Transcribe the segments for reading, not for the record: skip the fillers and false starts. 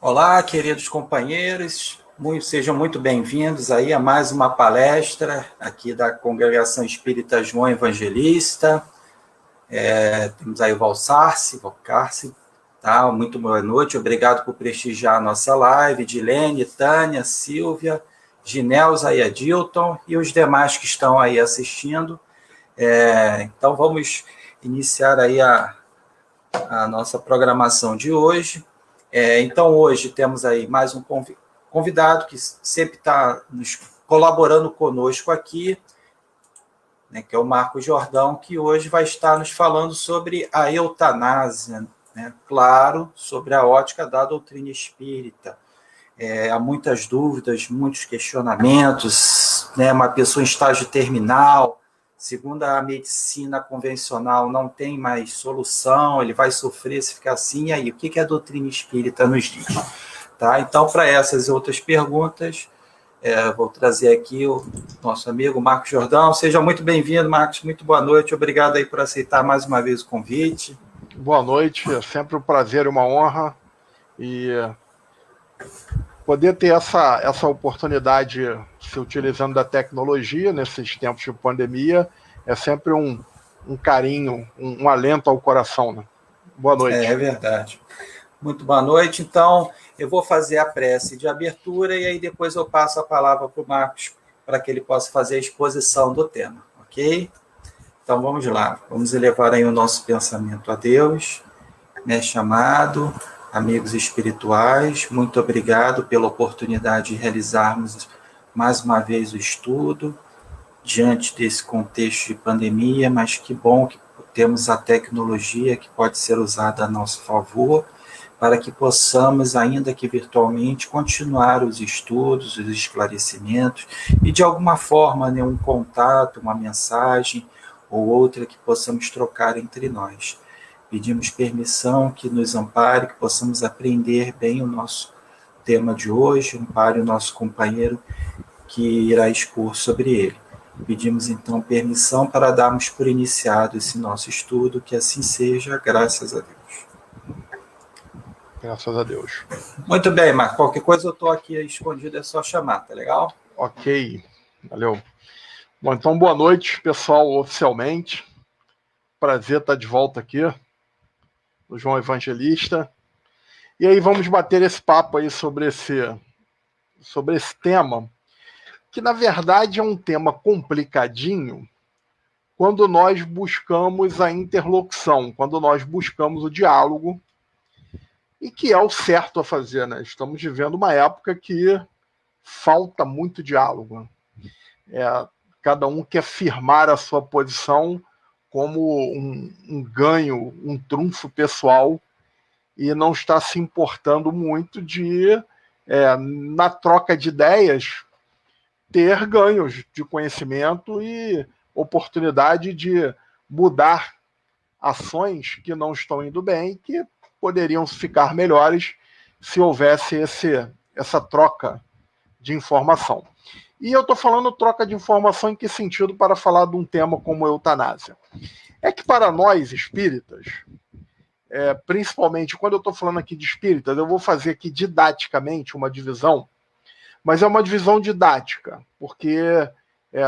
Olá, queridos companheiros, sejam muito bem-vindos aí a mais uma palestra aqui da Congregação Espírita João Evangelista. Temos aí o Valcarce, tá? Muito boa noite, obrigado por prestigiar a nossa live, Dilene, Tânia, Silvia, Ginelza e Adilton e os demais que estão aí assistindo. Então vamos iniciar aí a nossa programação de hoje. Então, hoje temos aí mais um convidado que sempre está nos colaborando conosco aqui, né, que é o Marcos Jordão, que hoje vai estar nos falando sobre a eutanásia, né, claro, sobre a ótica da doutrina espírita. Há muitas dúvidas, muitos questionamentos, né, uma pessoa em estágio terminal, segundo a medicina convencional, não tem mais solução, ele vai sofrer se ficar assim, e aí, o que a doutrina espírita nos diz? Tá? Então, para essas e outras perguntas, vou trazer aqui o nosso amigo Marcos Jordão. Seja muito bem-vindo, Marcos, muito boa noite, obrigado aí por aceitar mais uma vez o convite. Boa noite, é sempre um prazer e uma honra, e poder ter essa oportunidade se utilizando da tecnologia nesses tempos de pandemia é sempre um carinho, um alento ao coração, né? Boa noite. É verdade. Muito boa noite. Então, eu vou fazer a prece de abertura e aí depois eu passo a palavra para o Marcos para que ele possa fazer a exposição do tema, ok? Então, vamos lá. Vamos elevar aí o nosso pensamento a Deus, mestre amado, amigos espirituais, muito obrigado pela oportunidade de realizarmos mais uma vez o estudo diante desse contexto de pandemia, mas que bom que temos a tecnologia que pode ser usada a nosso favor para que possamos, ainda que virtualmente, continuar os estudos, os esclarecimentos e, de alguma forma, né, um contato, uma mensagem ou outra que possamos trocar entre nós. Pedimos permissão que nos ampare, que possamos aprender bem o nosso tema de hoje, ampare o nosso companheiro que irá expor sobre ele. Pedimos, então, permissão para darmos por iniciado esse nosso estudo, que assim seja, graças a Deus. Graças a Deus. Muito bem, Marco. Qualquer coisa eu estou aqui escondido, é só chamar, tá legal? Ok, valeu. Bom, então boa noite, pessoal, oficialmente. Prazer estar de volta aqui no João Evangelista. E aí vamos bater esse papo aí sobre esse tema, que na verdade é um tema complicadinho quando nós buscamos a interlocução, quando nós buscamos o diálogo, e que é o certo a fazer, né? Estamos vivendo uma época que falta muito diálogo. Cada um quer firmar a sua posição como um ganho, um trunfo pessoal, e não está se importando muito de, na troca de ideias, ter ganhos de conhecimento e oportunidade de mudar ações que não estão indo bem, que poderiam ficar melhores se houvesse essa troca de informação. E eu estou falando troca de informação em que sentido para falar de um tema como eutanásia? É que para nós espíritas, principalmente quando eu estou falando aqui de espíritas, eu vou fazer aqui didaticamente uma divisão, mas é uma divisão didática, porque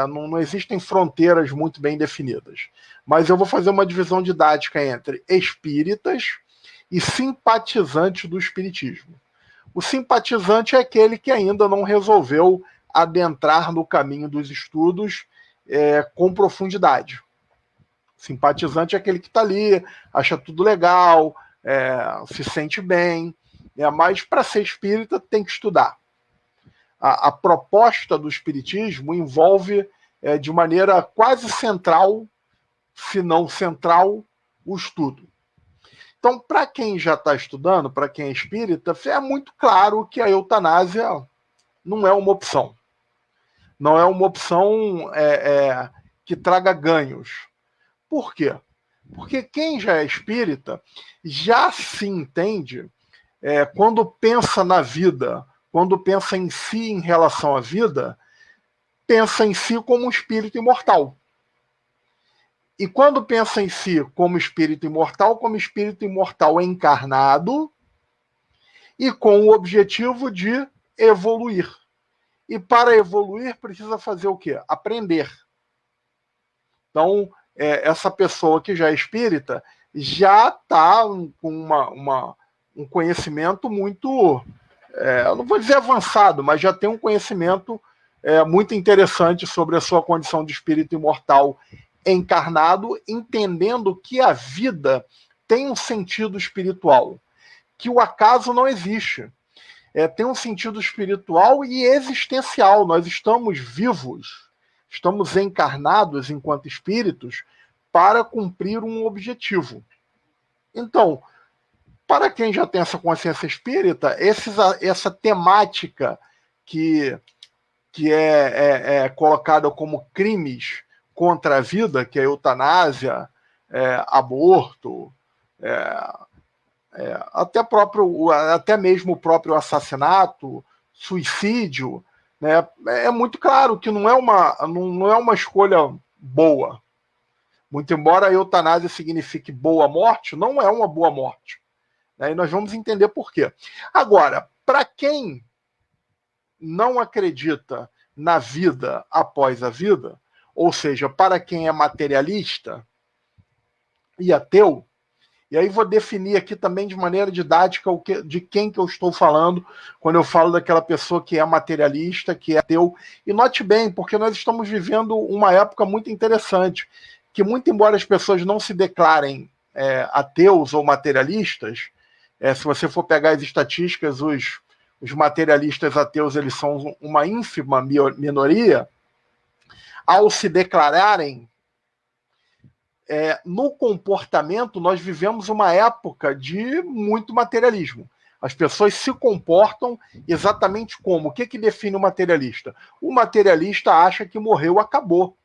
não existem fronteiras muito bem definidas. Mas eu vou fazer uma divisão didática entre espíritas e simpatizantes do espiritismo. O simpatizante é aquele que ainda não resolveu adentrar no caminho dos estudos com profundidade. Simpatizante é aquele que está ali, acha tudo legal, se sente bem, mas para ser espírita tem que estudar. A proposta do espiritismo envolve, de maneira quase central, se não central, o estudo. Então, para quem já está estudando, para quem é espírita, é muito claro que a eutanásia não é uma opção. Não é uma opção que traga ganhos. Por quê? Porque quem já é espírita já se entende, quando pensa na vida, quando pensa em si em relação à vida, pensa em si como um espírito imortal. E quando pensa em si como espírito imortal encarnado, e com o objetivo de evoluir. E para evoluir precisa fazer o quê? Aprender. Então, essa pessoa que já é espírita já está com um conhecimento muito, eu não vou dizer avançado, mas já tem um conhecimento muito interessante sobre a sua condição de espírito imortal encarnado, entendendo que a vida tem um sentido espiritual, que o acaso não existe. Tem um sentido espiritual e existencial. Nós estamos vivos, estamos encarnados enquanto espíritos para cumprir um objetivo. Então, para quem já tem essa consciência espírita, essa temática que é colocada como crimes contra a vida, que é eutanásia, aborto, até mesmo o próprio assassinato, suicídio, né? É muito claro que não é uma escolha boa. Muito embora a eutanásia signifique boa morte, não é uma boa morte. E nós vamos entender por quê. Agora, para quem não acredita na vida após a vida, ou seja, para quem é materialista e ateu, e aí vou definir aqui também de maneira didática de quem que eu estou falando quando eu falo daquela pessoa que é materialista, que é ateu. E note bem, porque nós estamos vivendo uma época muito interessante, que muito embora as pessoas não se declarem ateus ou materialistas, se você for pegar as estatísticas, os materialistas ateus eles são uma ínfima minoria, ao se declararem, no comportamento, nós vivemos uma época de muito materialismo. As pessoas se comportam exatamente como? O que define o materialista? O materialista acha que morreu, acabou.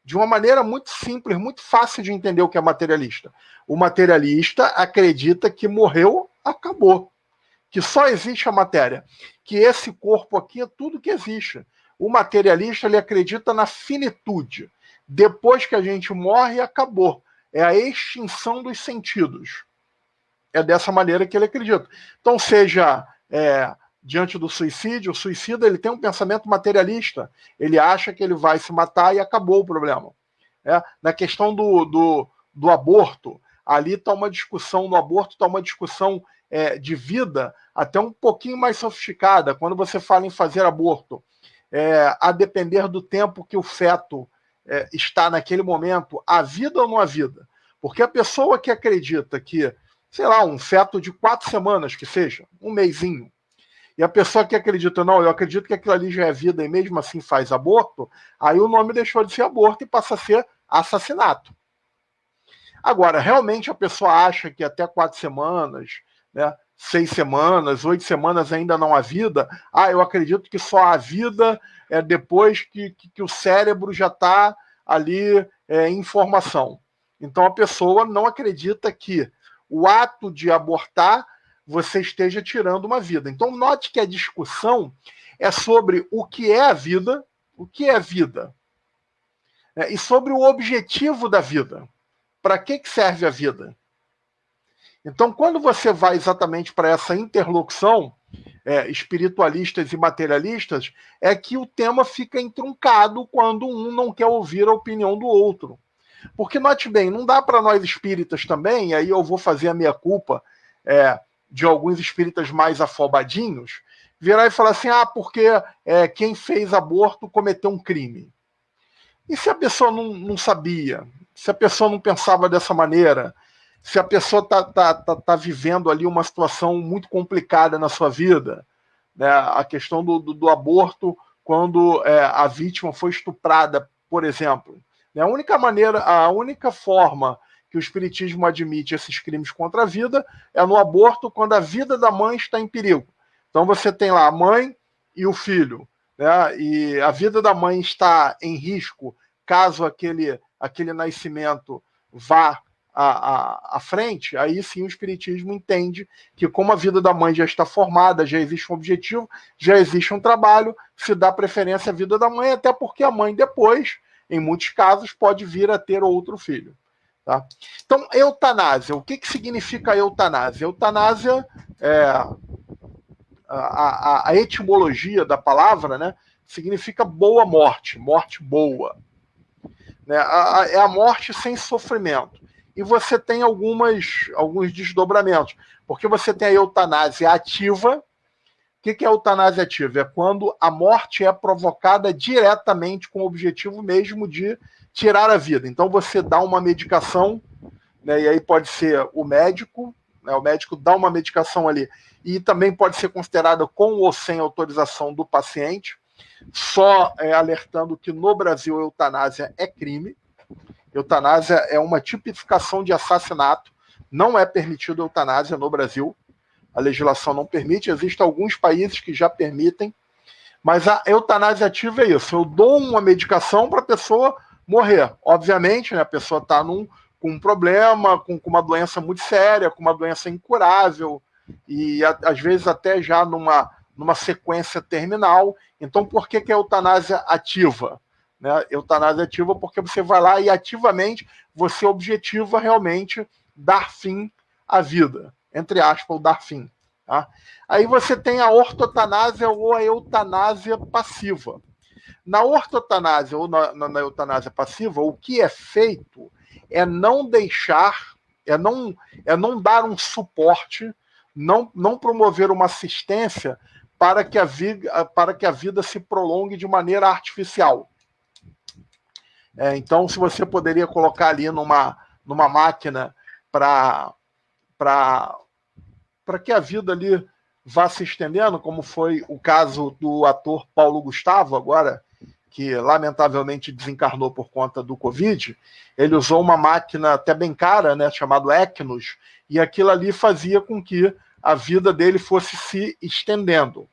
De uma maneira muito simples, muito fácil de entender o que é materialista. O materialista acredita que morreu, acabou. Que só existe a matéria. Que esse corpo aqui é tudo que existe. O materialista ele acredita na finitude. Depois que a gente morre, acabou. É a extinção dos sentidos. É dessa maneira que ele acredita. Então, seja diante do suicídio, o suicida ele tem um pensamento materialista. Ele acha que ele vai se matar e acabou o problema. Na questão do aborto, ali está uma discussão, no aborto está uma discussão de vida até um pouquinho mais sofisticada. Quando você fala em fazer aborto, a depender do tempo que o feto está naquele momento, há vida ou não há vida? Porque a pessoa que acredita que, sei lá, um feto de 4 semanas, que seja, um mesinho, e a pessoa que acredita, não, eu acredito que aquilo ali já é vida e mesmo assim faz aborto, aí o nome deixou de ser aborto e passa a ser assassinato. Agora, realmente a pessoa acha que até 4 semanas, 6 semanas, 8 semanas ainda não há vida, eu acredito que só há vida depois que o cérebro já está ali em formação. Então a pessoa não acredita que o ato de abortar você esteja tirando uma vida. Então note que a discussão é sobre o que é a vida, e sobre o objetivo da vida. Para que serve a vida? Então, quando você vai exatamente para essa interlocução, espiritualistas e materialistas, é que o tema fica entroncado quando um não quer ouvir a opinião do outro. Porque, note bem, não dá para nós espíritas também, e aí eu vou fazer a meia-culpa de alguns espíritas mais afobadinhos, virar e falar assim, porque quem fez aborto cometeu um crime. E se a pessoa não sabia? Se a pessoa não pensava dessa maneira? Se a pessoa tá vivendo ali uma situação muito complicada na sua vida, né? A questão do aborto, quando a vítima foi estuprada, por exemplo. A única forma que o Espiritismo admite esses crimes contra a vida é no aborto, quando a vida da mãe está em perigo. Então você tem lá a mãe e o filho, né? E a vida da mãe está em risco caso aquele nascimento vá à frente, aí sim o Espiritismo entende que como a vida da mãe já está formada, já existe um objetivo, já existe um trabalho, se dá preferência à vida da mãe, até porque a mãe depois, em muitos casos, pode vir a ter outro filho. Tá? Então, eutanásia. O que significa eutanásia? Eutanásia a etimologia da palavra, né, significa boa morte, morte boa. Né? É a morte sem sofrimento. E você tem alguns desdobramentos, porque você tem a eutanásia ativa. O que é a eutanásia ativa? É quando a morte é provocada diretamente com o objetivo mesmo de tirar a vida. Então você dá uma medicação, né, e aí pode ser o médico, né, o médico dá uma medicação ali, e também pode ser considerada com ou sem autorização do paciente, só alertando que no Brasil a eutanásia é crime. Eutanásia é uma tipificação de assassinato, não é permitido eutanásia no Brasil, a legislação não permite, existem alguns países que já permitem, mas a eutanásia ativa é isso, eu dou uma medicação para a pessoa morrer. Obviamente, né, a pessoa está com um problema, com uma doença muito séria, com uma doença incurável, e às vezes até já numa sequência terminal. Então, por que é a eutanásia ativa? Né? Eutanásia ativa porque você vai lá e ativamente você objetiva realmente dar fim à vida, entre aspas, o dar fim. Tá? Aí você tem a ortotanásia ou a eutanásia passiva. Na ortotanásia ou na eutanásia passiva, o que é feito é não deixar, é não dar um suporte, não promover uma assistência para que a vida se prolongue de maneira artificial. Então, se você poderia colocar ali numa máquina para que a vida ali vá se estendendo, como foi o caso do ator Paulo Gustavo, agora, que lamentavelmente desencarnou por conta do Covid, ele usou uma máquina até bem cara, né, chamada ECNOS, e aquilo ali fazia com que a vida dele fosse se estendendo.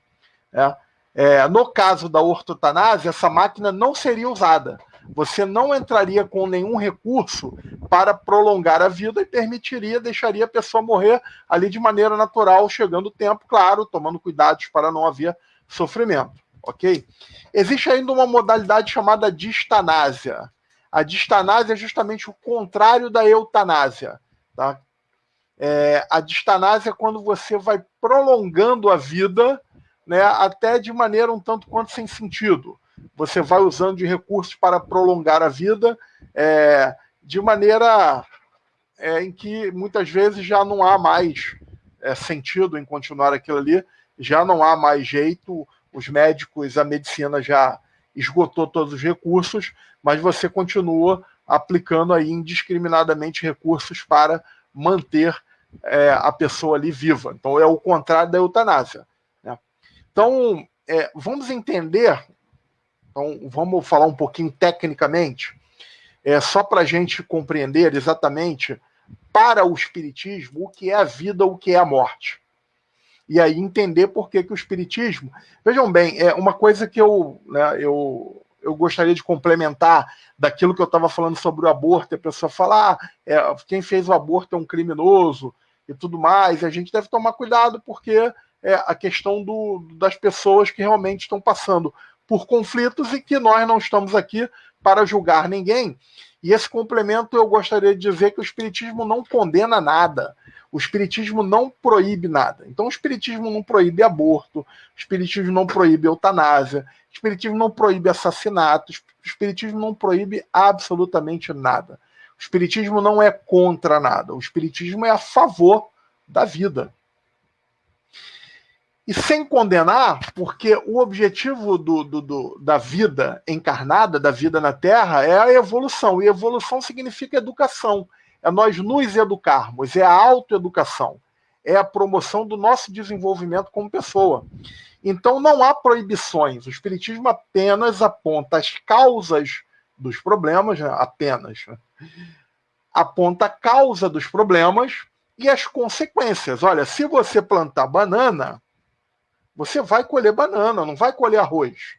No caso da ortotanásia, essa máquina não seria usada. Você não entraria com nenhum recurso para prolongar a vida e deixaria a pessoa morrer ali de maneira natural, chegando o tempo, claro, tomando cuidados para não haver sofrimento. Ok? Existe ainda uma modalidade chamada distanásia. A distanásia é justamente o contrário da eutanásia. Tá? A distanásia é quando você vai prolongando a vida, né, até de maneira um tanto quanto sem sentido. Você vai usando de recursos para prolongar a vida de maneira em que muitas vezes já não há mais sentido em continuar aquilo ali, já não há mais jeito, os médicos, a medicina já esgotou todos os recursos, mas você continua aplicando aí indiscriminadamente recursos para manter a pessoa ali viva. Então é o contrário da eutanásia. Né? Então, vamos entender. Então, vamos falar um pouquinho tecnicamente, só para a gente compreender exatamente, para o espiritismo, o que é a vida, o que é a morte. E aí entender por que o espiritismo... Vejam bem, uma coisa que eu gostaria de complementar daquilo que eu estava falando sobre o aborto, a pessoa fala, quem fez o aborto é um criminoso e tudo mais, e a gente deve tomar cuidado porque a questão das pessoas que realmente estão passando por conflitos e que nós não estamos aqui para julgar ninguém. E esse complemento eu gostaria de dizer que o espiritismo não condena nada. O espiritismo não proíbe nada. Então o espiritismo não proíbe aborto, o espiritismo não proíbe eutanásia, o espiritismo não proíbe assassinato, o espiritismo não proíbe absolutamente nada. O espiritismo não é contra nada. O espiritismo é a favor da vida. E sem condenar, porque o objetivo da vida encarnada, da vida na Terra, é a evolução. E evolução significa educação. É nós nos educarmos, é a autoeducação. É a promoção do nosso desenvolvimento como pessoa. Então não há proibições. O espiritismo apenas aponta as causas dos problemas, né? Apenas. Né? Aponta a causa dos problemas e as consequências. Olha, se você plantar banana, você vai colher banana, não vai colher arroz.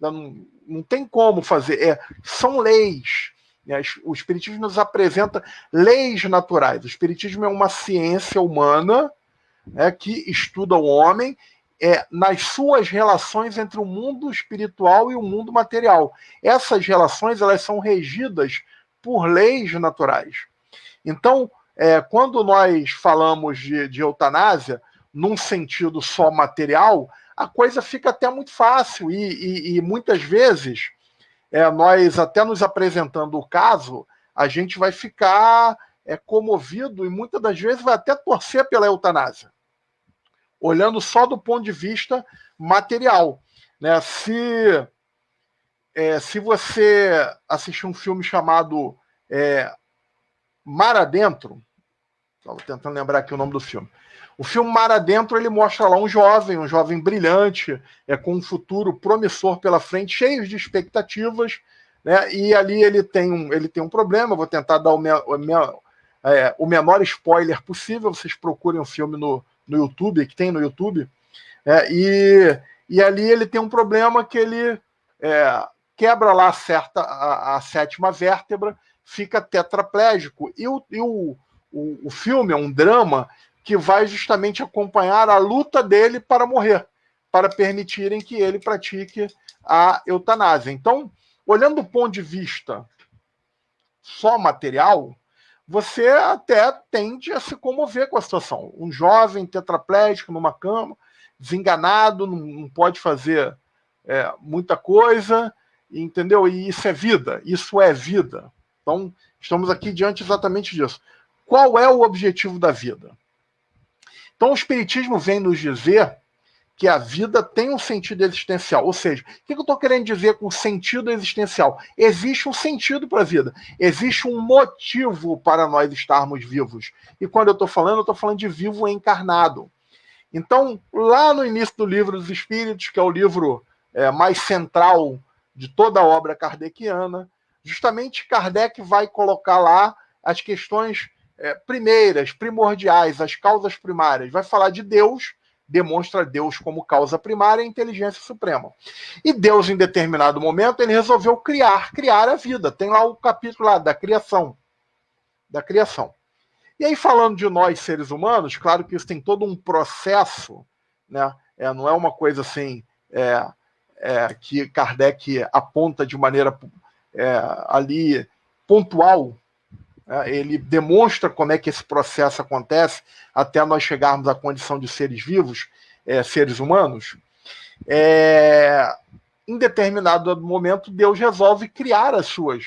Não tem como fazer. São leis. O espiritismo nos apresenta leis naturais. O espiritismo é uma ciência humana que estuda o homem nas suas relações entre o mundo espiritual e o mundo material. Essas relações elas são regidas por leis naturais. Então, quando nós falamos de eutanásia, num sentido só material, a coisa fica até muito fácil e muitas vezes, nós até nos apresentando o caso, a gente vai ficar comovido e muitas das vezes vai até torcer pela eutanásia, olhando só do ponto de vista material. Né? Se você assistir um filme chamado Mar Adentro, estou tentando lembrar aqui o nome do filme. O filme Mar Adentro, ele mostra lá um jovem brilhante, com um futuro promissor pela frente, cheio de expectativas, né? E ali ele tem um problema. Vou tentar dar o menor spoiler possível. Vocês procurem um filme no YouTube, que tem no YouTube, e ali ele tem um problema que ele quebra lá a sétima vértebra, fica tetraplégico. E o filme é um drama que vai justamente acompanhar a luta dele para morrer, para permitirem que ele pratique a eutanásia. Então, olhando do ponto de vista só material, você até tende a se comover com a situação. Um jovem tetraplégico numa cama, desenganado, não pode fazer muita coisa, entendeu? E isso é vida. Então, estamos aqui diante exatamente disso. Qual é o objetivo da vida? Então, o Espiritismo vem nos dizer que a vida tem um sentido existencial. Ou seja, o que eu estou querendo dizer com sentido existencial? Existe um sentido para a vida. Existe um motivo para nós estarmos vivos. E quando eu estou falando de vivo encarnado. Então, lá no início do Livro dos Espíritos, que é o livro mais central de toda a obra kardeciana, justamente Kardec vai colocar lá as questões primordiais, as causas primárias. Vai falar de Deus, demonstra Deus como causa primária e inteligência suprema. E Deus, em determinado momento, ele resolveu criar a vida. Tem lá o capítulo lá da criação. E aí, falando de nós, seres humanos, claro que isso tem todo um processo, né? Não é uma coisa assim que Kardec aponta de maneira ali pontual. Ele demonstra como é que esse processo acontece até nós chegarmos à condição de seres vivos, seres humanos. Em determinado momento, Deus resolve criar as suas,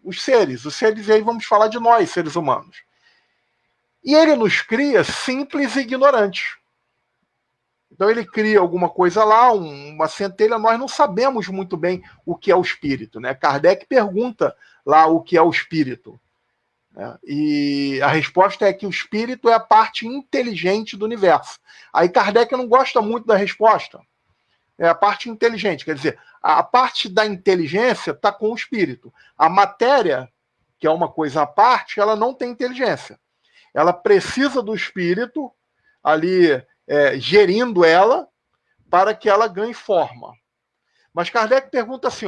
os seres, e aí vamos falar de nós, seres humanos. E ele nos cria simples e ignorantes. Então ele cria alguma coisa lá, uma centelha, nós não sabemos muito bem o que é o espírito. Né? Kardec pergunta lá o que é o espírito. E a resposta é que o espírito é a parte inteligente do universo. Aí Kardec não gosta muito da resposta. É a parte inteligente, quer dizer, a parte da inteligência está com o espírito. A matéria, que é uma coisa à parte, ela não tem inteligência. Ela precisa do espírito ali gerindo ela para que ela ganhe forma. Mas Kardec pergunta assim,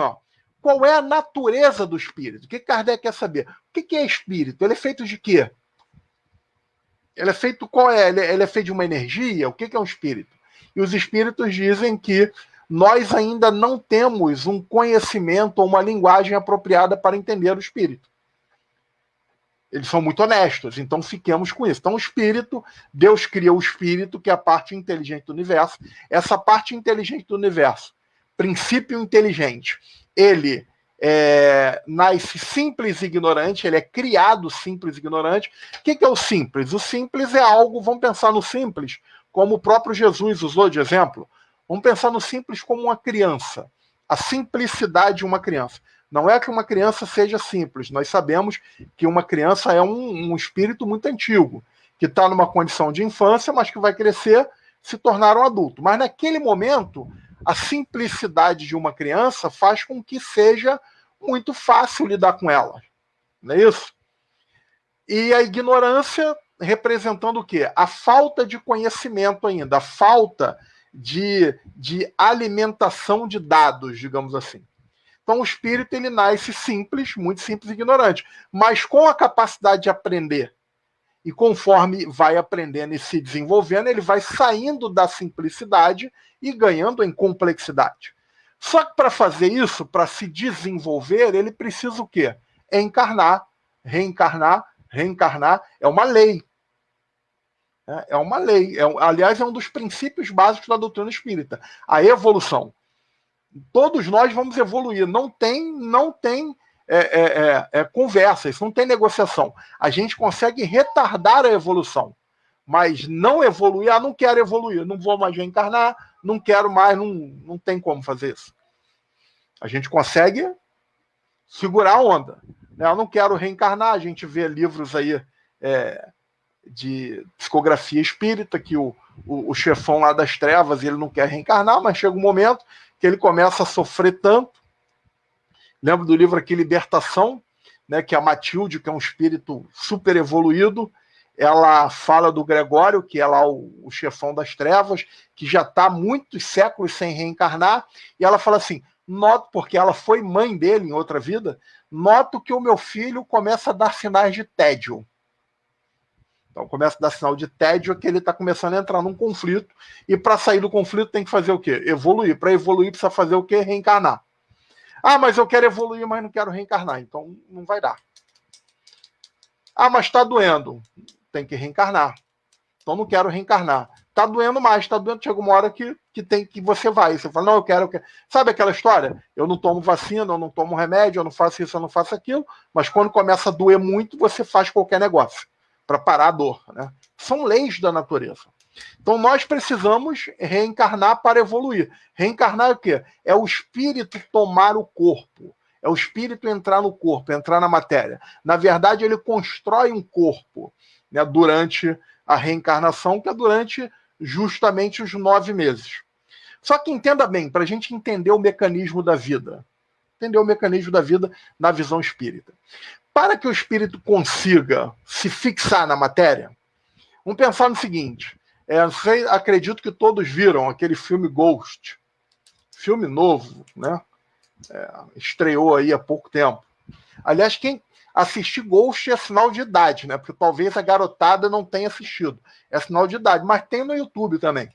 qual é a natureza do espírito? O que Kardec quer saber? O que é espírito? Ele é feito de quê? Ele é feito Ele é feito de uma energia? O que é um espírito? E os espíritos dizem que nós ainda não temos um conhecimento ou uma linguagem apropriada para entender o espírito. Eles são muito honestos, então fiquemos com isso. Então o espírito, Deus cria o espírito, que é a parte inteligente do universo. Essa parte inteligente do universo, princípio inteligente, ele nasce simples e ignorante, ele é criado simples e ignorante. O que é o simples? O simples é algo, vamos pensar no simples, como o próprio Jesus usou de exemplo. Vamos pensar no simples como uma criança. A simplicidade de uma criança. Não é que uma criança seja simples. Nós sabemos que uma criança é um espírito muito antigo, que está numa condição de infância, mas que vai crescer, se tornar um adulto. Mas naquele momento, a simplicidade de uma criança faz com que seja muito fácil lidar com ela. Não é isso? E a ignorância representando o quê? A falta de conhecimento ainda, a falta de alimentação de dados, digamos assim. Então o espírito ele nasce simples, muito simples e ignorante, mas com a capacidade de aprender. E conforme vai aprendendo e se desenvolvendo, ele vai saindo da simplicidade e ganhando em complexidade. Só que para fazer isso, para se desenvolver, ele precisa o quê? Encarnar, reencarnar, reencarnar. É uma lei. É uma lei. Aliás, é um dos princípios básicos da doutrina espírita. A evolução. Todos nós vamos evoluir. Não tem conversa, isso não tem negociação. A gente consegue retardar a evolução, mas não evoluir, não quero evoluir, não vou mais reencarnar, não quero mais, não tem como fazer isso. A gente consegue segurar a onda. Eu não quero reencarnar, a gente vê livros aí de psicografia espírita, que o chefão lá das trevas, ele não quer reencarnar, mas chega um momento que ele começa a sofrer tanto. Lembro do livro aqui, Libertação, né, que a Matilde, que é um espírito super evoluído, ela fala do Gregório, que é lá o chefão das trevas, que já está muitos séculos sem reencarnar, e ela fala assim, noto, porque ela foi mãe dele em outra vida, noto que o meu filho começa a dar sinais de tédio. Então começa a dar sinal de tédio, que ele está começando a entrar num conflito, e para sair do conflito tem que fazer o quê? Evoluir. Para evoluir precisa fazer o quê? Reencarnar. Ah, mas eu quero evoluir, mas não quero reencarnar. Então não vai dar. Ah, mas está doendo. Tem que reencarnar. Então não quero reencarnar. Está doendo mais, está doendo. Chega uma hora que você vai. Você fala, não, eu quero. Sabe aquela história? Eu não tomo vacina, eu não tomo remédio, eu não faço isso, eu não faço aquilo. Mas quando começa a doer muito, você faz qualquer negócio para parar a dor. Né? São leis da natureza. Então nós precisamos reencarnar para evoluir. Reencarnar é o quê? É o espírito tomar o corpo. É o espírito entrar no corpo, entrar na matéria. Na verdade, ele constrói um corpo, né, durante a reencarnação, que é durante justamente os 9 meses. Só que entenda bem, para a gente entender o mecanismo da vida. Entender o mecanismo da vida na visão espírita. Para que o espírito consiga se fixar na matéria, vamos pensar no seguinte. Acredito que todos viram aquele filme Ghost. Filme novo, né? Estreou aí há pouco tempo. Aliás, quem assistir Ghost é sinal de idade, né? Porque talvez a garotada não tenha assistido. É sinal de idade, mas tem no YouTube também.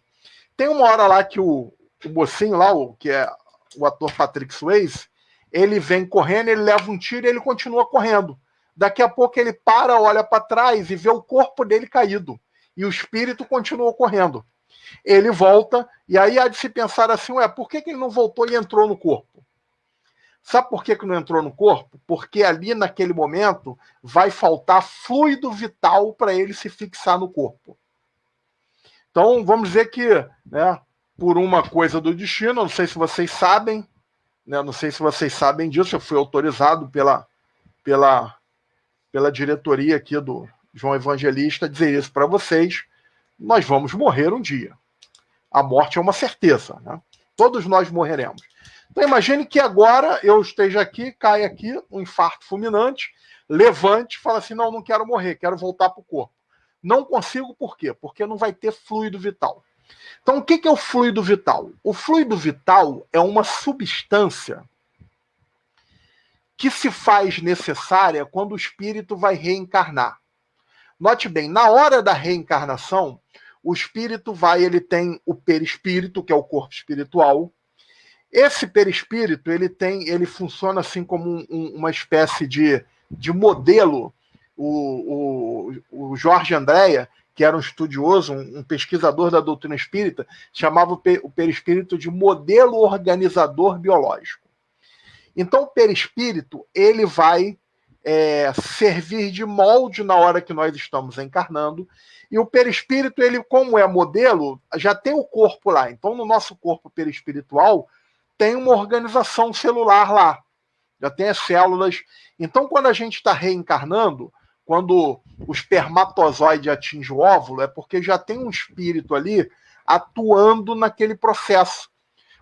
Tem uma hora lá que o mocinho lá, que é o ator Patrick Swayze, ele vem correndo, ele leva um tiro e ele continua correndo. Daqui a pouco ele para, olha para trás e vê o corpo dele caído. E o espírito continua correndo. Ele volta, e aí há de se pensar assim, por que ele não voltou e entrou no corpo? Sabe por que não entrou no corpo? Porque ali, naquele momento, vai faltar fluido vital para ele se fixar no corpo. Então, vamos dizer que, né, por uma coisa do destino, não sei se vocês sabem, né, não sei se vocês sabem disso, eu fui autorizado pela diretoria aqui do João Evangelista a dizer isso para vocês, nós vamos morrer um dia. A morte é uma certeza, né? Todos nós morreremos. Então imagine que agora eu esteja aqui, caia aqui, um infarto fulminante, levante e fala assim, não quero morrer, quero voltar para o corpo. Não consigo, por quê? Porque não vai ter fluido vital. Então o que é o fluido vital? O fluido vital é uma substância que se faz necessária quando o espírito vai reencarnar. Note bem, na hora da reencarnação, o espírito ele tem o perispírito, que é o corpo espiritual. Esse perispírito, ele funciona assim como uma espécie de modelo. O Jorge Andréa, que era um estudioso, um pesquisador da doutrina espírita, chamava o perispírito de modelo organizador biológico. Então, o perispírito, ele vai servir de molde na hora que nós estamos encarnando, e o perispírito, ele, como é modelo, já tem o corpo lá. Então, no nosso corpo perispiritual, tem uma organização celular lá, já tem as células. Então, quando a gente está reencarnando, quando o espermatozoide atinge o óvulo, é porque já tem um espírito ali atuando naquele processo.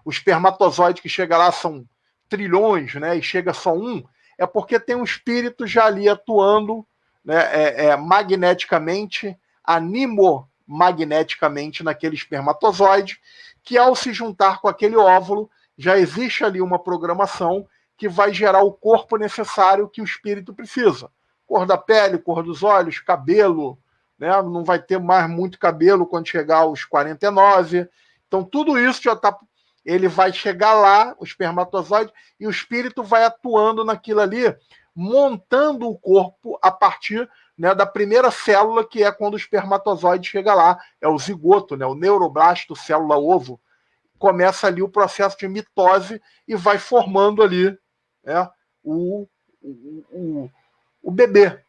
O espermatozoide que chega lá são trilhões, né, e chega só um, é porque tem um espírito já ali atuando, né, magneticamente, animomagneticamente naquele espermatozoide, que ao se juntar com aquele óvulo, já existe ali uma programação que vai gerar o corpo necessário que o espírito precisa. Cor da pele, cor dos olhos, cabelo, né? Não vai ter mais muito cabelo quando chegar aos 49. Então, tudo isso já está... Ele vai chegar lá, o espermatozoide, e o espírito vai atuando naquilo ali, montando o corpo a partir né, da primeira célula, que é quando o espermatozoide chega lá, é o zigoto, né, o neuroblasto, célula-ovo, começa ali o processo de mitose e vai formando ali, né, o bebê.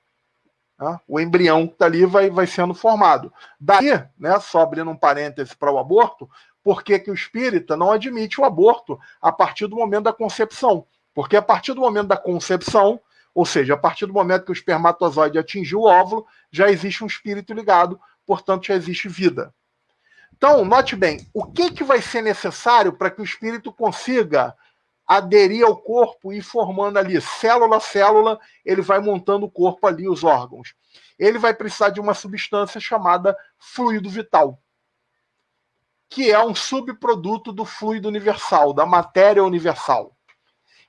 Né, o embrião que está ali vai sendo formado. Daí, né, só abrindo um parêntese para o aborto, por que o espírita não admite o aborto a partir do momento da concepção? Porque a partir do momento da concepção, ou seja, a partir do momento que o espermatozoide atingiu o óvulo, já existe um espírito ligado, portanto já existe vida. Então, note bem, o que vai ser necessário para que o espírito consiga aderir ao corpo e ir formando ali, célula a célula, ele vai montando o corpo ali, os órgãos. Ele vai precisar de uma substância chamada fluido vital, que é um subproduto do fluido universal, da matéria universal.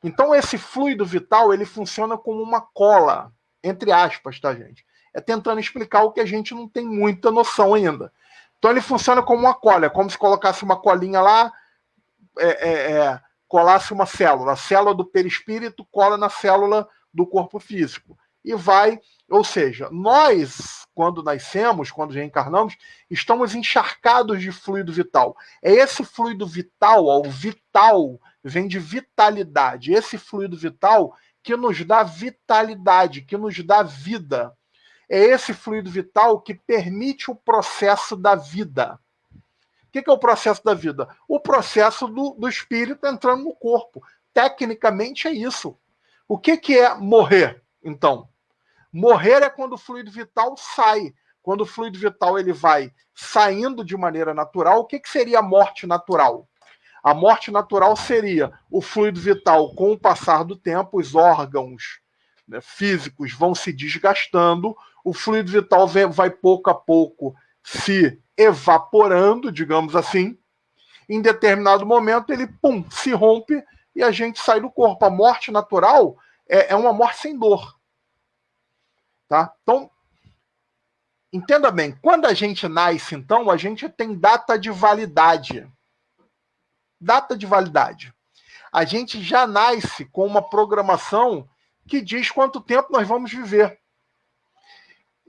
Então, esse fluido vital, ele funciona como uma cola, entre aspas, tá, gente? É tentando explicar o que a gente não tem muita noção ainda. Então, ele funciona como uma cola, é como se colocasse uma colinha lá, colasse uma célula. A célula do perispírito cola na célula do corpo físico. E vai, ou seja, nós, quando nascemos, quando reencarnamos, estamos encharcados de fluido vital. É esse fluido vital, ó, o vital vem de vitalidade. Esse fluido vital que nos dá vitalidade, que nos dá vida. É esse fluido vital que permite o processo da vida. O que é o processo da vida? O processo do espírito entrando no corpo. Tecnicamente é isso. O que é morrer, então? Morrer é quando o fluido vital sai. Quando o fluido vital ele vai saindo de maneira natural, o que seria a morte natural? A morte natural seria o fluido vital, com o passar do tempo, os órgãos, né, físicos vão se desgastando, o fluido vital vai pouco a pouco se evaporando, digamos assim. Em determinado momento ele se rompe e a gente sai do corpo. A morte natural é uma morte sem dor. Tá? Então, entenda bem, quando a gente nasce, então, a gente tem data de validade. Data de validade. A gente já nasce com uma programação que diz quanto tempo nós vamos viver.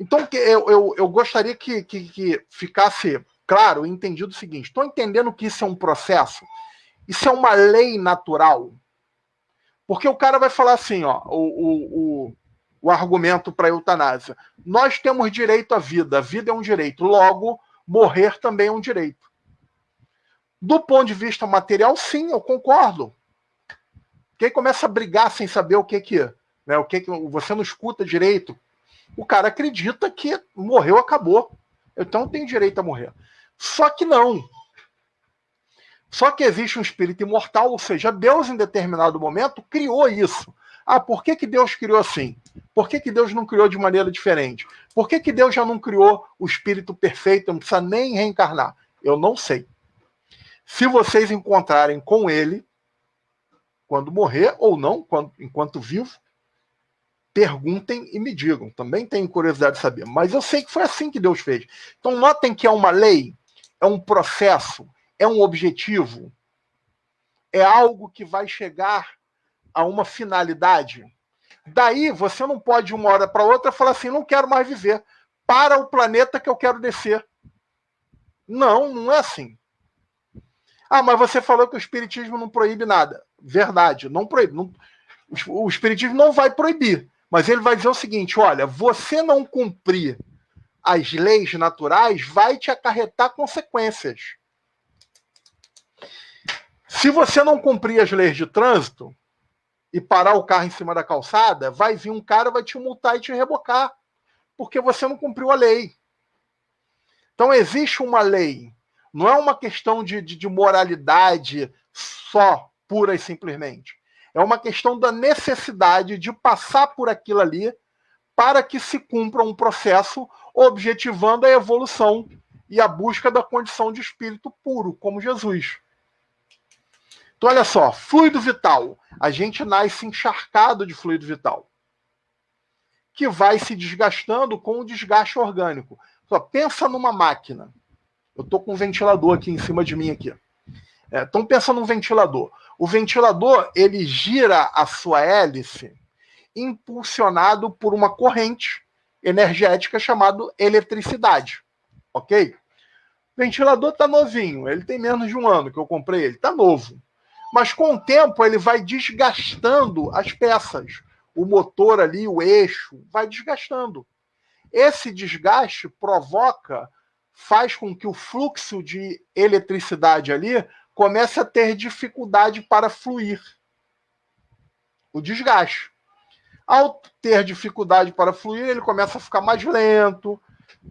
Então, eu gostaria que ficasse claro, entendido o seguinte: estou entendendo que isso é um processo, isso é uma lei natural. Porque o cara vai falar assim, ó, o argumento para a eutanásia. Nós temos direito à vida, a vida é um direito, logo, morrer também é um direito. Do ponto de vista material, sim, eu concordo. Quem começa a brigar sem saber o que né, você não escuta direito, o cara acredita que morreu, acabou. Então tem direito a morrer. Só que não. Só que existe um espírito imortal, ou seja, Deus em determinado momento criou isso. Ah, por que Deus criou assim? Por que Deus não criou de maneira diferente? Por que Deus já não criou o espírito perfeito, não precisa nem reencarnar? Eu não sei. Se vocês encontrarem com ele, quando morrer ou não, enquanto vivo, perguntem e me digam. Também tenho curiosidade de saber. Mas eu sei que foi assim que Deus fez. Então notem que é uma lei, é um processo, é um objetivo, é algo que vai chegar a uma finalidade. Daí você não pode de uma hora para outra falar assim, não quero mais viver. Para o planeta que eu quero descer. Não, não é assim. Ah, mas você falou que o espiritismo não proíbe nada. Verdade, não proíbe. Não, o espiritismo não vai proibir, mas ele vai dizer o seguinte, olha, você não cumprir as leis naturais vai te acarretar consequências. Se você não cumprir as leis de trânsito e parar o carro em cima da calçada, vai vir um cara, vai te multar e te rebocar, porque você não cumpriu a lei. Então existe uma lei. Não é uma questão de moralidade só, pura e simplesmente. É uma questão da necessidade de passar por aquilo ali para que se cumpra um processo objetivando a evolução e a busca da condição de espírito puro, como Jesus. Então, olha só, fluido vital. A gente nasce encharcado de fluido vital, que vai se desgastando com o desgaste orgânico. Só pensa numa máquina. Eu estou com um ventilador aqui em cima de mim aqui. Então pensa num ventilador. O ventilador ele gira a sua hélice impulsionado por uma corrente energética chamado eletricidade, ok? O ventilador está novinho, ele tem menos de um ano que eu comprei ele, está novo. Mas com o tempo ele vai desgastando as peças, o motor ali, o eixo, vai desgastando. Esse desgaste faz com que o fluxo de eletricidade ali comece a ter dificuldade para fluir. O desgaste. Ao ter dificuldade para fluir, ele começa a ficar mais lento,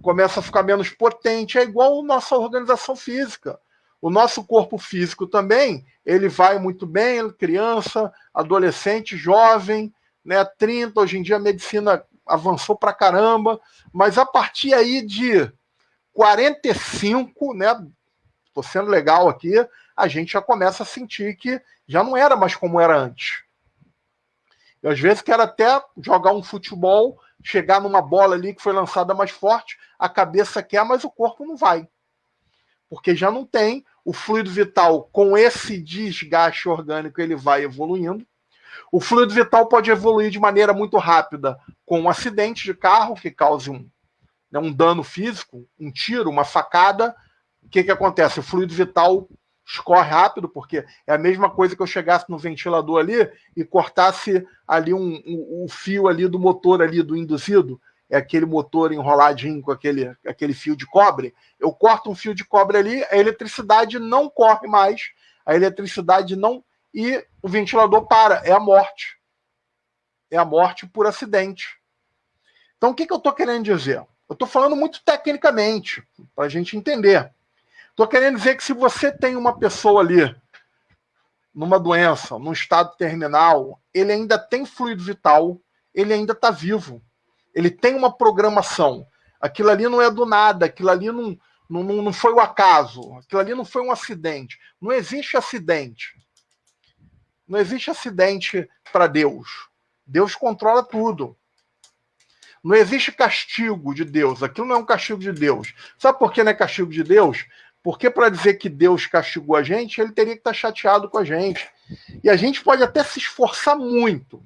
começa a ficar menos potente. É igual a nossa organização física. O nosso corpo físico também, ele vai muito bem, criança, adolescente, jovem, né, 30, hoje em dia a medicina avançou pra caramba, mas a partir aí de 45, né, tô sendo legal aqui, a gente já começa a sentir que já não era mais como era antes. Eu, às vezes, quero até jogar um futebol, chegar numa bola ali que foi lançada mais forte, a cabeça quer, mas o corpo não vai. Porque já não tem o fluido vital com esse desgaste orgânico, ele vai evoluindo. O fluido vital pode evoluir de maneira muito rápida com um acidente de carro que cause um dano físico, um tiro, uma facada. O que acontece? O fluido vital escorre rápido, porque é a mesma coisa que eu chegasse no ventilador ali e cortasse ali um fio ali do motor ali do induzido, é aquele motor enroladinho com aquele fio de cobre. Eu corto um fio de cobre ali, a eletricidade não corre mais, a eletricidade não... e o ventilador para, é a morte. É a morte por acidente. Então, o que eu estou querendo dizer? Eu estou falando muito tecnicamente, para a gente entender. Estou querendo dizer que se você tem uma pessoa ali, numa doença, num estado terminal, ele ainda tem fluido vital, ele ainda está vivo. Ele tem uma programação. Aquilo ali não é do nada, aquilo ali não foi o acaso, aquilo ali não foi um acidente. Não existe acidente. Não existe acidente para Deus. Deus controla tudo. Não existe castigo de Deus. Aquilo não é um castigo de Deus. Sabe por que não é castigo de Deus? Porque para dizer que Deus castigou a gente, ele teria que estar chateado com a gente. E a gente pode até se esforçar muito,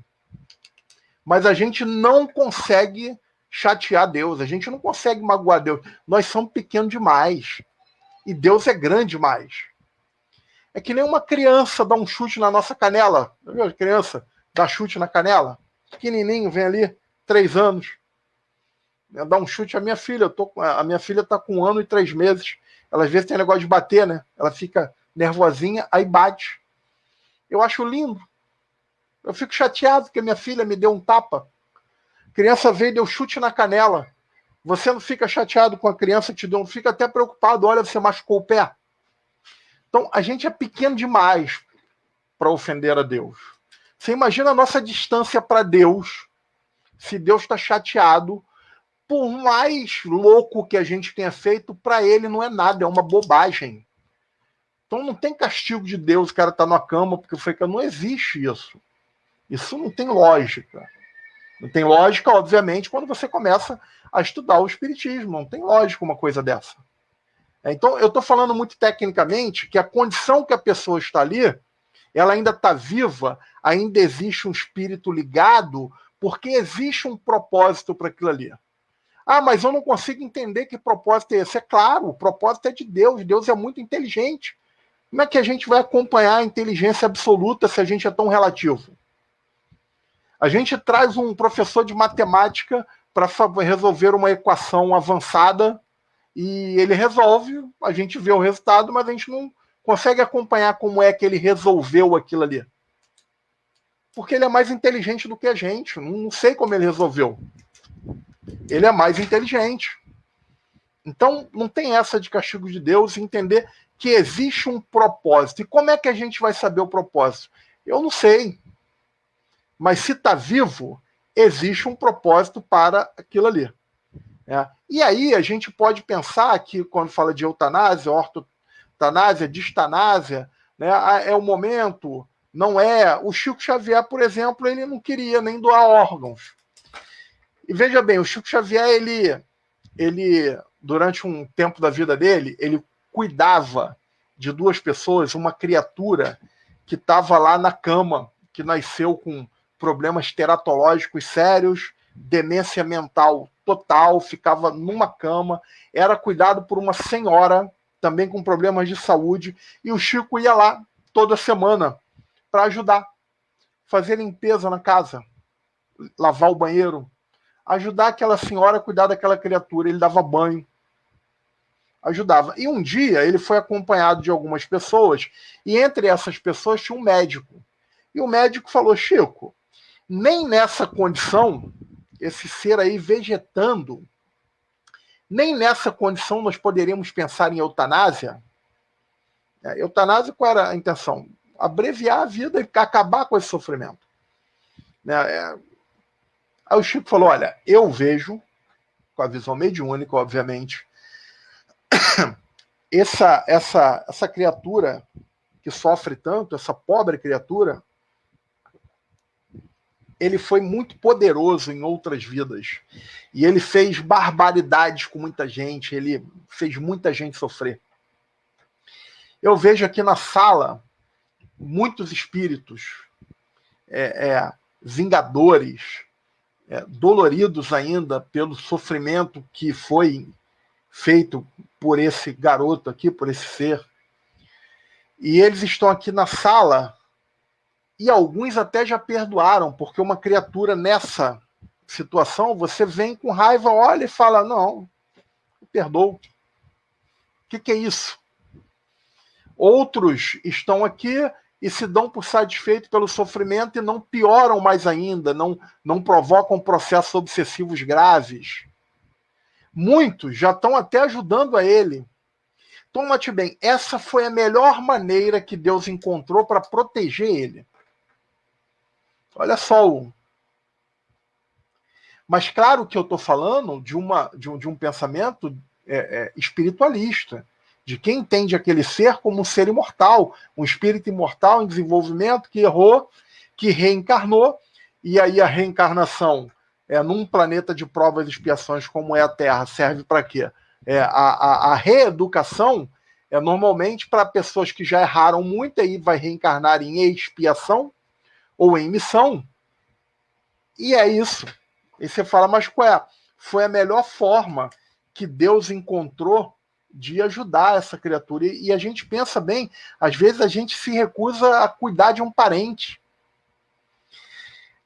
mas a gente não consegue chatear Deus. A gente não consegue magoar Deus. Nós somos pequenos demais. E Deus é grande demais. É que nem uma criança dá um chute na nossa canela. Viu? A criança dá chute na canela. Pequenininho, vem ali, 3 anos. Dá um chute. A minha filha está com 1 ano e 3 meses. Ela às vezes tem negócio de bater, né? Ela fica nervosinha, aí bate. Eu acho lindo. Eu fico chateado porque minha filha me deu um tapa. A criança veio e deu chute na canela. Você não fica chateado com a criança que te deu, não fica até preocupado. Olha, você machucou o pé. Então, a gente é pequeno demais para ofender a Deus. Você imagina a nossa distância para Deus, se Deus está chateado, por mais louco que a gente tenha feito, para ele não é nada, é uma bobagem. Então não tem castigo de Deus, o cara está na cama porque foi que não existe isso. Isso não tem lógica. Não tem lógica, obviamente, quando você começa a estudar o espiritismo. Não tem lógica uma coisa dessa. Então, eu estou falando muito tecnicamente que a condição que a pessoa está ali, ela ainda está viva, ainda existe um espírito ligado, porque existe um propósito para aquilo ali. Ah, mas eu não consigo entender que propósito é esse. É claro, o propósito é de Deus. Deus é muito inteligente. Como é que a gente vai acompanhar a inteligência absoluta se a gente é tão relativo? A gente traz um professor de matemática para resolver uma equação avançada e ele resolve, a gente vê o resultado, mas a gente não consegue acompanhar como é que ele resolveu aquilo ali. Porque ele é mais inteligente do que a gente. Não sei como ele resolveu. Ele é mais inteligente. Então, não tem essa de castigo de Deus, entender que existe um propósito. E como é que a gente vai saber o propósito? Eu não sei. Mas se está vivo, existe um propósito para aquilo ali. E aí a gente pode pensar que, quando fala de eutanásia, ortotanásia, distanásia, né, é o momento, não é. O Chico Xavier, por exemplo, ele não queria nem doar órgãos. E veja bem, o Chico Xavier, ele durante um tempo da vida dele, ele cuidava de 2 pessoas, uma criatura que estava lá na cama, que nasceu com problemas teratológicos sérios, demência mental total, ficava numa cama, era cuidado por uma senhora, também com problemas de saúde, e o Chico ia lá toda semana para ajudar, fazer limpeza na casa, lavar o banheiro, ajudar aquela senhora a cuidar daquela criatura. Ele dava banho, ajudava. E um dia ele foi acompanhado de algumas pessoas, e entre essas pessoas tinha um médico. E o médico falou: Chico, nem nessa condição, esse ser aí vegetando, nem nessa condição nós poderíamos pensar em eutanásia. Eutanásia, qual era a intenção? Abreviar a vida e acabar com esse sofrimento. Aí o Chico falou: olha, eu vejo, com a visão mediúnica, obviamente, essa criatura que sofre tanto, essa pobre criatura, ele foi muito poderoso em outras vidas. E ele fez barbaridades com muita gente, ele fez muita gente sofrer. Eu vejo aqui na sala muitos espíritos vingadores, doloridos ainda pelo sofrimento que foi feito por esse garoto aqui, por esse ser. E eles estão aqui na sala, e alguns até já perdoaram, porque uma criatura nessa situação, você vem com raiva, olha e fala: não, eu perdoo. O que é isso? Outros estão aqui e se dão por satisfeitos pelo sofrimento e não pioram mais ainda, não provocam processos obsessivos graves. Muitos já estão até ajudando a ele. Então, note bem, essa foi a melhor maneira que Deus encontrou para proteger ele. Olha só. Mas claro que eu estou falando de um pensamento espiritualista, de quem entende aquele ser como um ser imortal, um espírito imortal em desenvolvimento que errou, que reencarnou, e aí a reencarnação num planeta de provas e expiações como é a Terra, serve para quê? A reeducação é normalmente para pessoas que já erraram muito, aí vai reencarnar em expiação ou em missão, e é isso. E você fala: mas qual é? Foi a melhor forma que Deus encontrou de ajudar essa criatura. E a gente pensa bem, às vezes a gente se recusa a cuidar de um parente.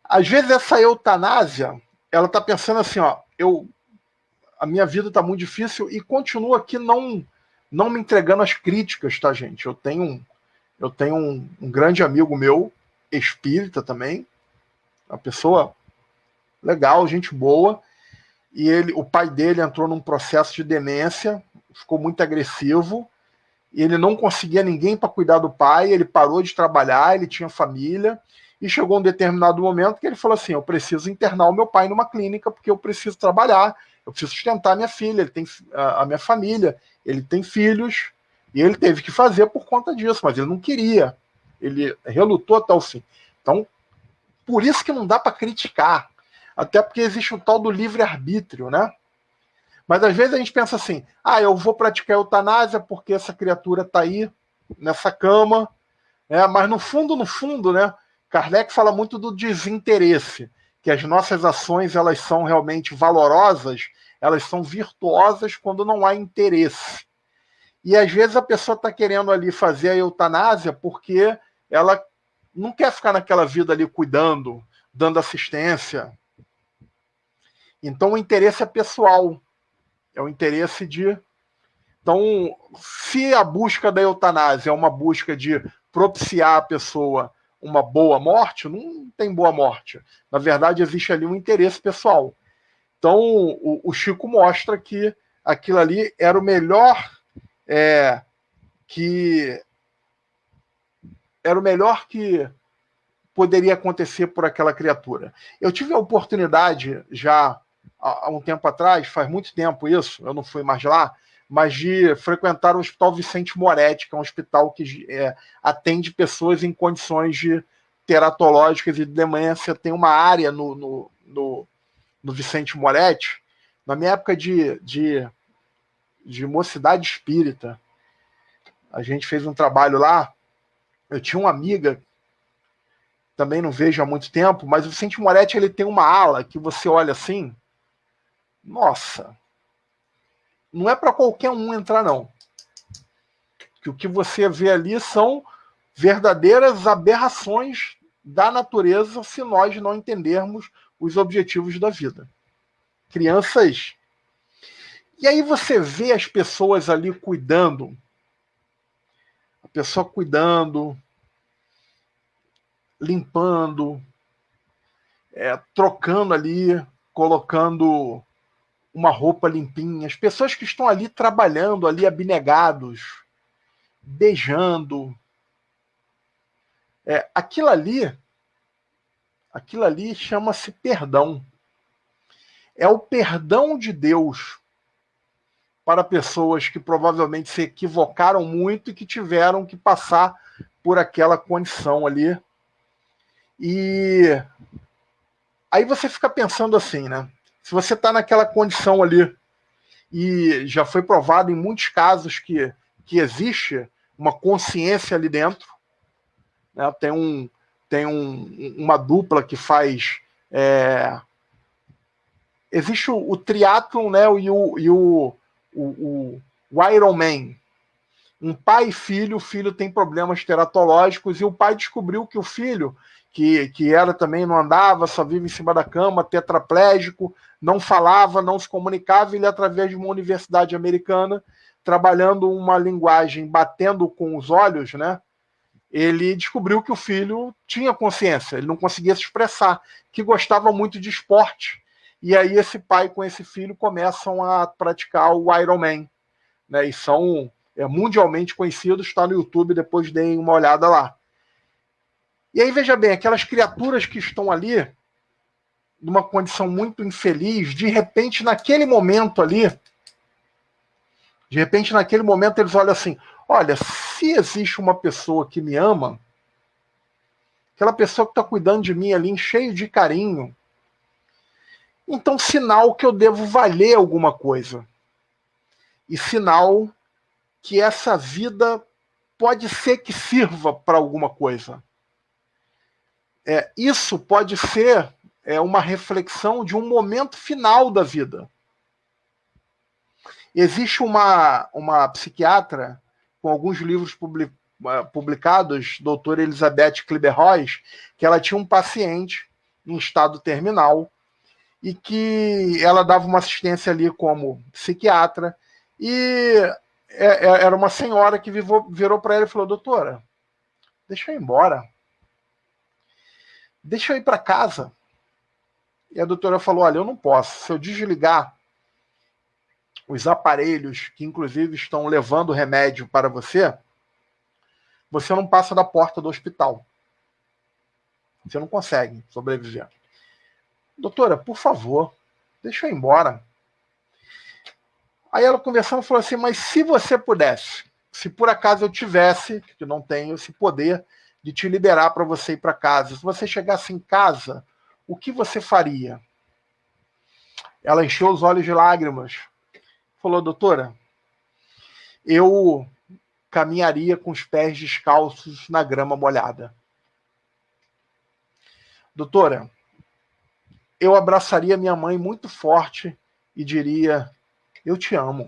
Às vezes essa eutanásia, ela está pensando assim: ó, a minha vida está muito difícil e continuo aqui não me entregando às críticas, tá, gente? Eu tenho um grande amigo meu, espírita também, uma pessoa legal, gente boa, e o pai dele entrou num processo de demência, ficou muito agressivo, e ele não conseguia ninguém para cuidar do pai, ele parou de trabalhar, ele tinha família, e chegou um determinado momento que ele falou assim: eu preciso internar o meu pai numa clínica porque eu preciso trabalhar, eu preciso sustentar a minha filha, ele tem a minha família, ele tem filhos, e ele teve que fazer por conta disso, mas ele não queria, ele relutou até o fim. Então, por isso que não dá para criticar, até porque existe o tal do livre-arbítrio, né? Mas às vezes a gente pensa assim: eu vou praticar eutanásia porque essa criatura está aí, nessa cama, mas no fundo, né? Kardec fala muito do desinteresse, que as nossas ações elas são realmente valorosas, elas são virtuosas quando não há interesse. E às vezes a pessoa está querendo ali fazer a eutanásia porque ela não quer ficar naquela vida ali cuidando, dando assistência. Então o interesse é pessoal, é o interesse de... Então, se a busca da eutanásia é uma busca de propiciar a pessoa uma boa morte, não tem boa morte. Na verdade, existe ali um interesse pessoal. Então, o Chico mostra que aquilo ali era o melhor que poderia acontecer por aquela criatura. Eu tive a oportunidade já há um tempo atrás, faz muito tempo isso, eu não fui mais lá, mas de frequentar o Hospital Vicente Moretti, que é um hospital que atende pessoas em condições de teratológicas e de demência. Tem uma área no Vicente Moretti. Na minha época de mocidade espírita, a gente fez um trabalho lá. Eu tinha uma amiga também não vejo há muito tempo, mas o Vicente Moretti ele tem uma ala que você olha assim, nossa, não é para qualquer um entrar não. Que o que você vê ali são verdadeiras aberrações da natureza se nós não entendermos os objetivos da vida. Crianças. E aí você vê as pessoas ali cuidando, a pessoa cuidando, limpando, trocando ali, colocando uma roupa limpinha, as pessoas que estão ali trabalhando, ali abnegados, beijando. Aquilo ali chama-se perdão. É o perdão de Deus para pessoas que provavelmente se equivocaram muito e que tiveram que passar por aquela condição ali. E aí você fica pensando assim, né? Se você está naquela condição ali, e já foi provado em muitos casos que existe uma consciência ali dentro, né? Tem uma dupla que faz... existe o triatlon, né? O Ironman. Um pai e filho, o filho tem problemas teratológicos e o pai descobriu que o filho, que era também, não andava, só vive em cima da cama, tetraplégico, não falava, não se comunicava, ele, através de uma universidade americana, trabalhando uma linguagem, batendo com os olhos, né? Ele descobriu que o filho tinha consciência, ele não conseguia se expressar, que gostava muito de esporte. E aí esse pai com esse filho começam a praticar o Ironman, né? E são mundialmente conhecidos, está no YouTube, depois deem uma olhada lá. E aí, veja bem, aquelas criaturas que estão ali, numa condição muito infeliz, de repente, naquele momento ali, eles olham assim, olha, se existe uma pessoa que me ama, aquela pessoa que está cuidando de mim ali, cheio de carinho, então sinal que eu devo valer alguma coisa. E sinal que essa vida pode ser que sirva para alguma coisa. Isso pode ser uma reflexão de um momento final da vida. Existe uma psiquiatra com alguns livros publicados, doutora Elizabeth Kübler-Ross, que ela tinha um paciente em estado terminal e que ela dava uma assistência ali como psiquiatra e era uma senhora que virou para ela e falou, doutora, deixa eu ir embora. Deixa eu ir para casa. E a doutora falou, olha, eu não posso. Se eu desligar os aparelhos que, inclusive, estão levando remédio para você, você não passa da porta do hospital. Você não consegue sobreviver. Doutora, por favor, deixa eu ir embora. Aí ela conversando falou assim, mas se você pudesse, se por acaso eu tivesse, que não tenho esse poder de te liberar para você ir para casa, se você chegasse em casa, o que você faria? Ela encheu os olhos de lágrimas. Falou, doutora, eu caminharia com os pés descalços na grama molhada. Doutora, eu abraçaria minha mãe muito forte e diria, eu te amo.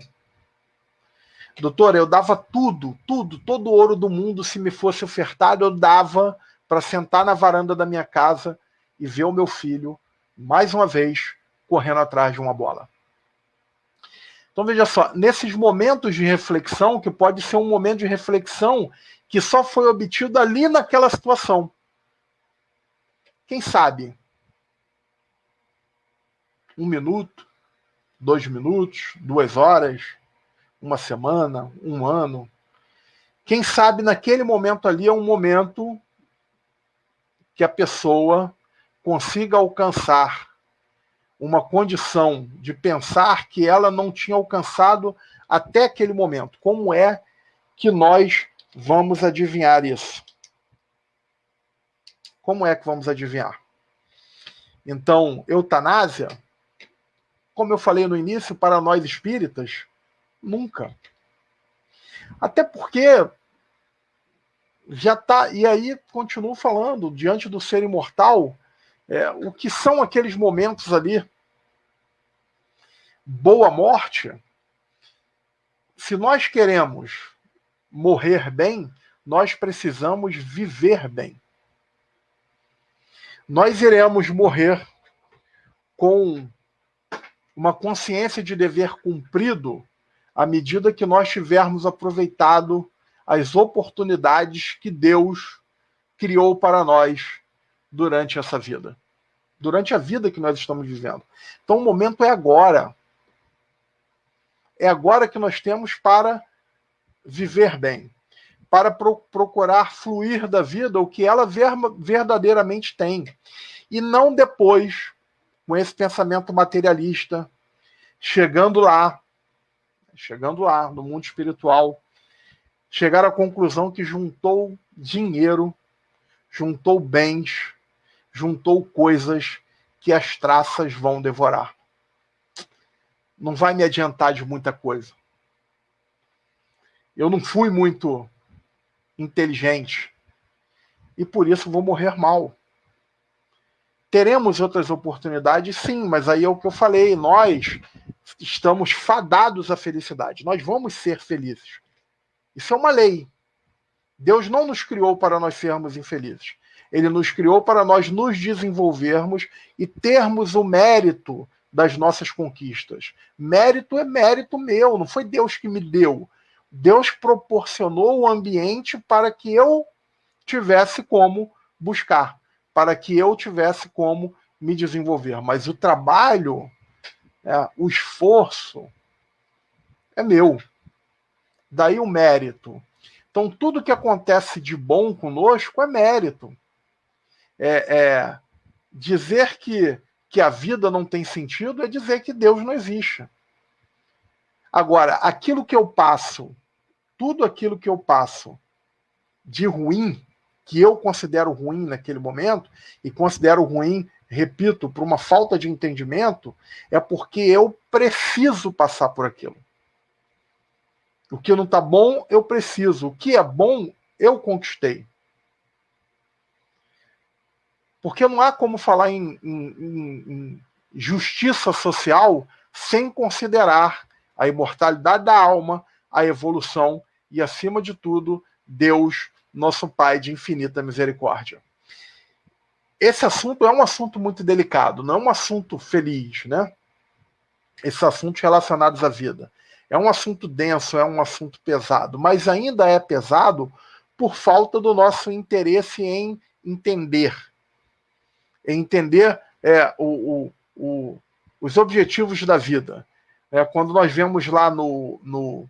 Doutora, eu dava tudo, todo o ouro do mundo, se me fosse ofertado, eu dava para sentar na varanda da minha casa e ver o meu filho, mais uma vez, correndo atrás de uma bola. Então, veja só, nesses momentos de reflexão, que pode ser um momento de reflexão que só foi obtido ali naquela situação. Quem sabe? 1 minuto, 2 minutos, 2 horas, 1 semana, 1 ano. Quem sabe naquele momento ali é um momento que a pessoa consiga alcançar uma condição de pensar que ela não tinha alcançado até aquele momento. Como é que nós vamos adivinhar isso? Como é que vamos adivinhar? Então, eutanásia, como eu falei no início, para nós espíritas, nunca. Até porque já tá. E aí, continuo falando, diante do ser imortal, o que são aqueles momentos ali? Boa morte. Se nós queremos morrer bem, nós precisamos viver bem. Nós iremos morrer com uma consciência de dever cumprido à medida que nós tivermos aproveitado as oportunidades que Deus criou para nós durante essa vida. Durante a vida que nós estamos vivendo. Então o momento é agora. É agora que nós temos para viver bem. Para procurar fluir da vida o que ela verdadeiramente tem. E não depois, com esse pensamento materialista, chegando lá, no mundo espiritual, chegar à conclusão que juntou dinheiro, juntou bens, juntou coisas que as traças vão devorar. Não vai me adiantar de muita coisa. Eu não fui muito inteligente e por isso vou morrer mal. Teremos outras oportunidades, sim, mas aí é o que eu falei, nós estamos fadados à felicidade. Nós vamos ser felizes. Isso é uma lei. Deus não nos criou para nós sermos infelizes. Ele nos criou para nós nos desenvolvermos e termos o mérito das nossas conquistas. Mérito é mérito meu, não foi Deus que me deu. Deus proporcionou o ambiente para que eu tivesse como buscar, para que eu tivesse como me desenvolver. Mas o trabalho, o esforço é meu. Daí o mérito. Então, tudo que acontece de bom conosco é mérito. Dizer que a vida não tem sentido é dizer que Deus não existe. Agora, aquilo que eu passo, tudo aquilo que eu passo de ruim, que eu considero ruim naquele momento, e considero ruim, repito, por uma falta de entendimento, é porque eu preciso passar por aquilo. O que não está bom, eu preciso. O que é bom, eu conquistei. Porque não há como falar em justiça social sem considerar a imortalidade da alma, a evolução e, acima de tudo, Deus, nosso Pai de infinita misericórdia. Esse assunto é um assunto muito delicado, não é um assunto feliz, né? Esses assuntos relacionados à vida. É um assunto denso, é um assunto pesado, mas ainda é pesado por falta do nosso interesse em entender. Em entender os objetivos da vida. Quando nós vemos lá no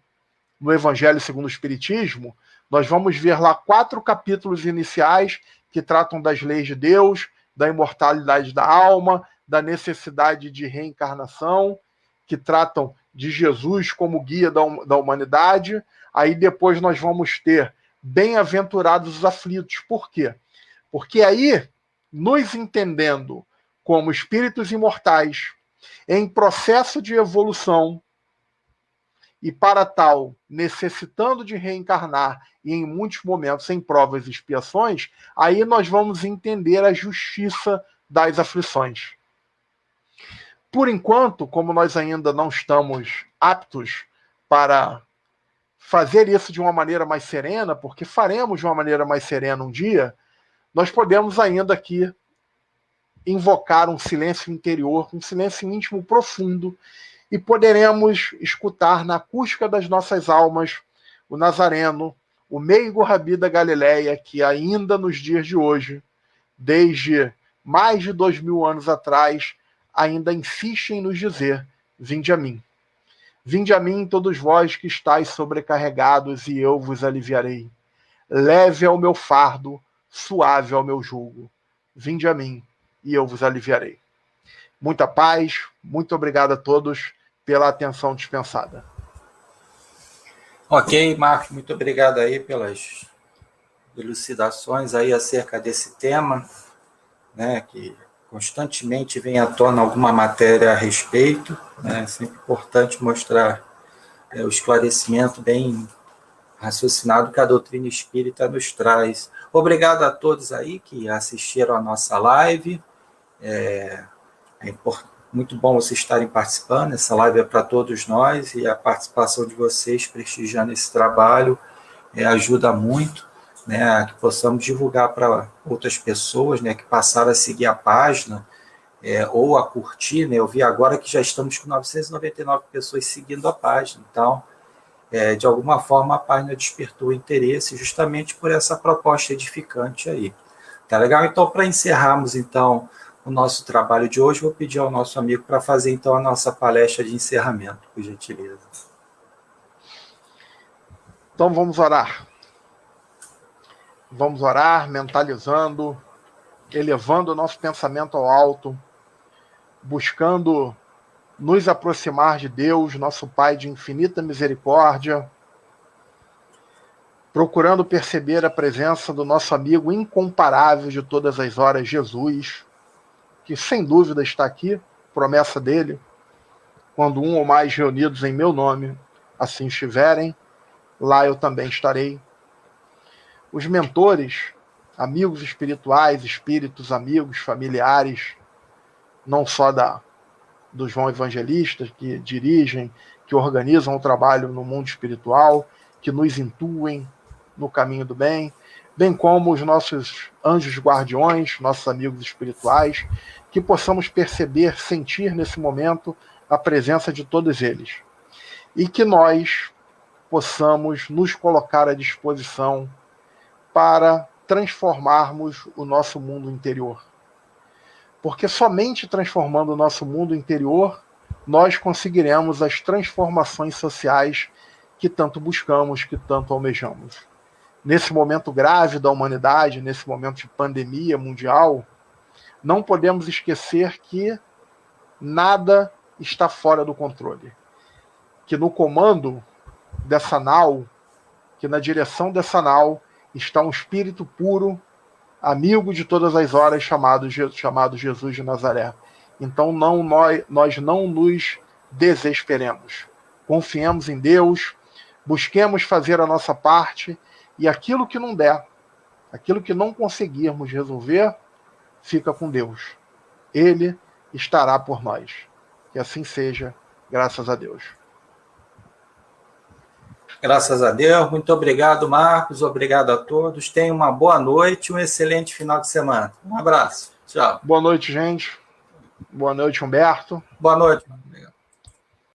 Evangelho segundo o Espiritismo, nós vamos ver lá 4 capítulos iniciais que tratam das leis de Deus, da imortalidade da alma, da necessidade de reencarnação, que tratam de Jesus como guia da humanidade. Aí depois nós vamos ter bem-aventurados os aflitos. Por quê? Porque aí, nos entendendo como espíritos imortais, em processo de evolução, e para tal, necessitando de reencarnar, e em muitos momentos em provas e expiações, aí nós vamos entender a justiça das aflições. Por enquanto, como nós ainda não estamos aptos para fazer isso de uma maneira mais serena, porque faremos de uma maneira mais serena um dia, nós podemos ainda aqui invocar um silêncio interior, um silêncio íntimo profundo, e poderemos escutar na acústica das nossas almas o Nazareno, o meigo Rabi da Galileia, que ainda nos dias de hoje, desde mais de 2000 anos atrás, ainda insiste em nos dizer: vinde a mim. Vinde a mim todos vós que estáis sobrecarregados e eu vos aliviarei. Leve é o meu fardo, suave é o meu jugo. Vinde a mim e eu vos aliviarei. Muita paz, muito obrigado a todos pela atenção dispensada. Ok, Marcos, muito obrigado aí pelas elucidações aí acerca desse tema, né, que constantemente vem à tona alguma matéria a respeito, né, é sempre importante mostrar o esclarecimento bem raciocinado que a doutrina espírita nos traz. Obrigado a todos aí que assistiram a nossa live. É muito bom vocês estarem participando. Essa live é para todos nós e a participação de vocês prestigiando esse trabalho ajuda muito, né, a que possamos divulgar para outras pessoas, né, que passaram a seguir a página ou a curtir, né. Eu vi agora que já estamos com 999 pessoas seguindo a página, então, de alguma forma, a página despertou interesse justamente por essa proposta edificante aí. Tá legal? Então, para encerrarmos, então, o nosso trabalho de hoje, vou pedir ao nosso amigo para fazer, então, a nossa palestra de encerramento, por gentileza. Então, vamos orar. Vamos orar, mentalizando, elevando o nosso pensamento ao alto, buscando nos aproximar de Deus, nosso Pai de infinita misericórdia, procurando perceber a presença do nosso amigo incomparável de todas as horas, Jesus, que sem dúvida está aqui, promessa dele, quando um ou mais reunidos em meu nome assim estiverem, lá eu também estarei. Os mentores, amigos espirituais, espíritos, amigos, familiares, não só do João Evangelista, que dirigem, que organizam o trabalho no mundo espiritual, que nos intuem no caminho do bem, bem como os nossos anjos guardiões, nossos amigos espirituais, que possamos perceber, sentir nesse momento a presença de todos eles. E que nós possamos nos colocar à disposição para transformarmos o nosso mundo interior. Porque somente transformando o nosso mundo interior, nós conseguiremos as transformações sociais que tanto buscamos, que tanto almejamos. Nesse momento grave da humanidade, nesse momento de pandemia mundial, não podemos esquecer que nada está fora do controle. Que no comando dessa nau, que na direção dessa nau, está um espírito puro, amigo de todas as horas, chamado Jesus de Nazaré. Então nós não nos desesperemos. Confiemos em Deus, busquemos fazer a nossa parte, e aquilo que não der, aquilo que não conseguirmos resolver, fica com Deus. Ele estará por nós. Que assim seja, graças a Deus. Graças a Deus. Muito obrigado, Marcos. Obrigado a todos. Tenham uma boa noite e um excelente final de semana. Um abraço. Tchau. Boa noite, gente. Boa noite, Humberto. Boa noite. Obrigado.